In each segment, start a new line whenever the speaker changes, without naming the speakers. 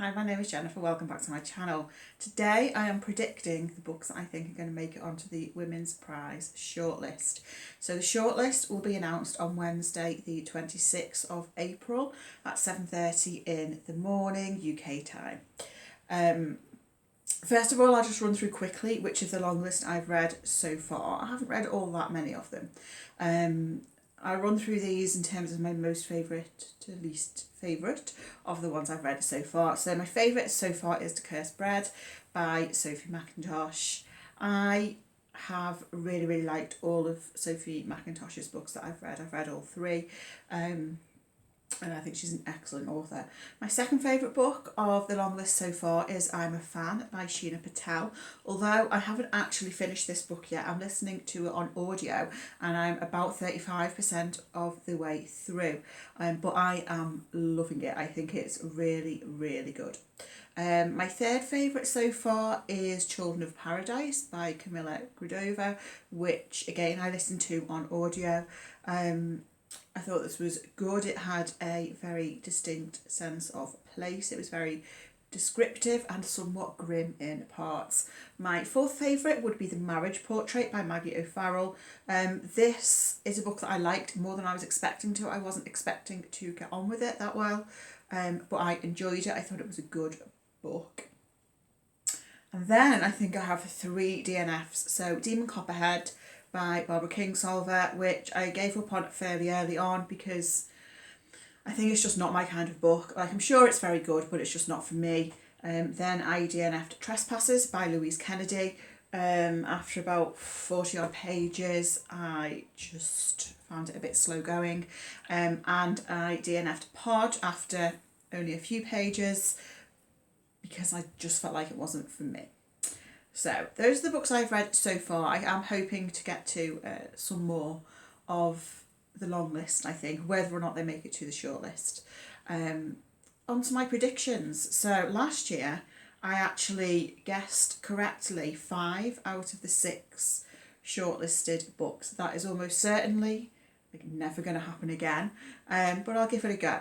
Hi, my name is Jennifer. Welcome back to my channel. Today I am predicting the books that I think are going to make it onto the Women's Prize shortlist. So the shortlist will be announced on Wednesday the 26th of April at 7:30 in the morning UK time. First of all, I'll just run through quickly which of the long list I've read so far. I haven't read all that many of them. I'll run through these in terms of my most favourite to least favourite of the ones I've read so far. So my favourite so far is The Cursed Bread by Sophie McIntosh. I have really liked all of Sophie McIntosh's books that I've read. I've read all three. And I think she's an excellent author. My second favourite book of the long list so far is I'm a Fan by Sheena Patel. Although I haven't actually finished this book yet, I'm listening to it on audio and I'm about 35% of the way through. But I am loving it. I think it's really good. My third favourite so far is Children of Paradise by Camilla Gradova, which again I listened to on audio. I thought this was good. It had a very distinct sense of place. It was very descriptive and somewhat grim in parts. My fourth favourite would be The Marriage Portrait by Maggie O'Farrell. This is a book that I liked more than I was expecting to. I wasn't expecting to get on with it that well, but I enjoyed it. I thought it was a good book. And then I think I have three DNFs. So Demon Copperhead by Barbara Kingsolver, which I gave up on fairly early on because I think it's just not my kind of book. Like, I'm sure it's very good, but it's just not for me. Then I DNF'd Trespassers by Louise Kennedy. After about 40 odd pages, I just found it a bit slow going. And I DNF'd Pod after only a few pages because I just felt like it wasn't for me. So those are the books I've read so far. I am hoping to get to some more of the long list, I think, whether or not they make it to the shortlist. On to my predictions. So last year I actually guessed correctly 5 out of the 6 shortlisted books. That is almost certainly never going to happen again, but I'll give it a go.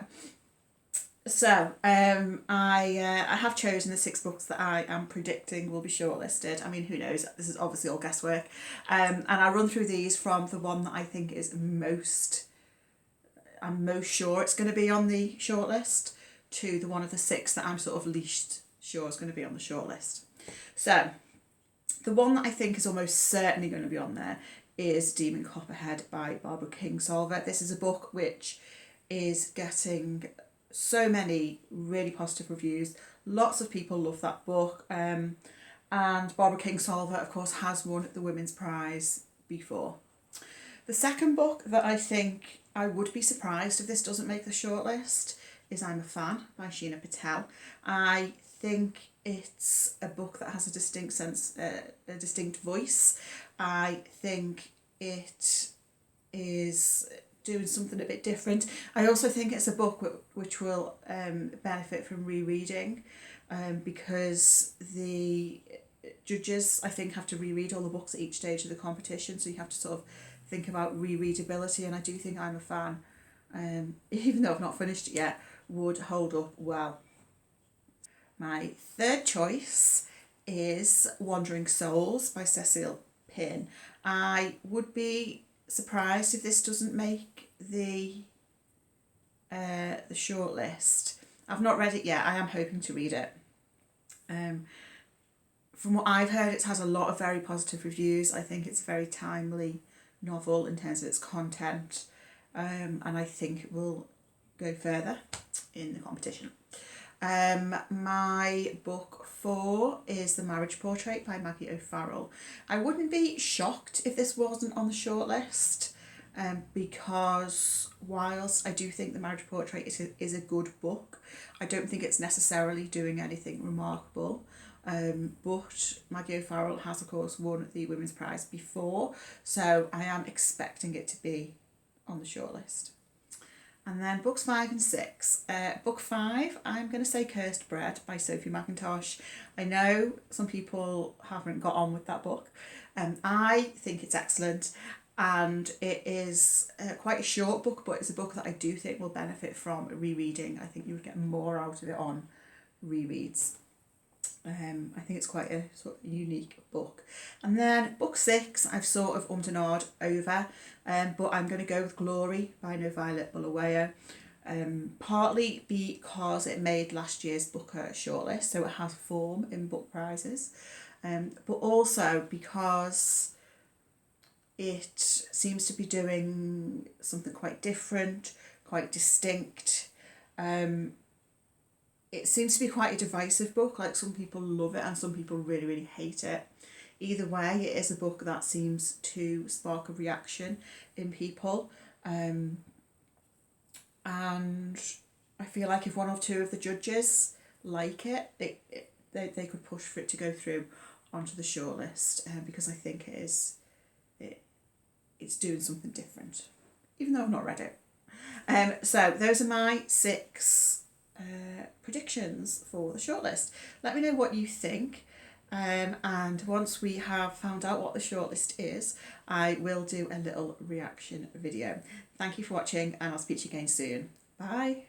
So, I have chosen the 6 books that I am predicting will be shortlisted. I mean, who knows? This is obviously all guesswork. And I'll run through these from the one that I think is I'm most sure it's going to be on the shortlist to the one of the 6 that I'm sort of least sure is going to be on the shortlist. So, the one that I think is almost certainly going to be on there is Demon Copperhead by Barbara Kingsolver. This is a book which is getting so many really positive reviews. Lots of people love that book. And Barbara Kingsolver, of course, has won the Women's Prize before. The second book that I think I would be surprised if this doesn't make the shortlist is I'm a Fan by Sheena Patel. I think it's a book that has a distinct sense, a distinct voice. I think it is doing something a bit different. I also think it's a book which will benefit from rereading, because the judges, I think, have to reread all the books at each stage of the competition, so you have to sort of think about rereadability, and I do think I'm a Fan, even though I've not finished it yet, would hold up well. My third choice is Wandering Souls by Cecile Pinn. I would be surprised if this doesn't make the shortlist. I've not read it yet. I am hoping to read it. From what I've heard, it has a lot of very positive reviews. I think it's a very timely novel in terms of its content, and I think it will go further in the competition. My book 4 is The Marriage Portrait by Maggie O'Farrell. I wouldn't be shocked if this wasn't on the shortlist, because whilst I do think The Marriage Portrait is a good book, I don't think it's necessarily doing anything remarkable. But Maggie O'Farrell has, of course, won the Women's Prize before, so I am expecting it to be on the shortlist. And then books 5 and 6. Book 5, I'm going to say Cursed Bread by Sophie McIntosh. I know some people haven't got on with that book. I think it's excellent, and it is quite a short book, but it's a book that I do think will benefit from rereading. I think you would get more out of it on rereads. I think it's quite a sort of unique book. And then book 6, I've sort of ummed and ahed over, but I'm going to go with Glory by No Violet Bulawayo. Partly because it made last year's Booker shortlist, so it has form in book prizes, but also because it seems to be doing something quite different, quite distinct. It seems to be quite a divisive book, like some people love it and some people really, really hate it. Either way, it is a book that seems to spark a reaction in people. And I feel like if one or two of the judges like it, they could push for it to go through onto the shortlist, because I think it's doing something different, even though I've not read it. So those are my 6 predictions for the shortlist. Let me know what you think, and once we have found out what the shortlist is, I will do a little reaction video. Thank you for watching, and I'll speak to you again soon. Bye.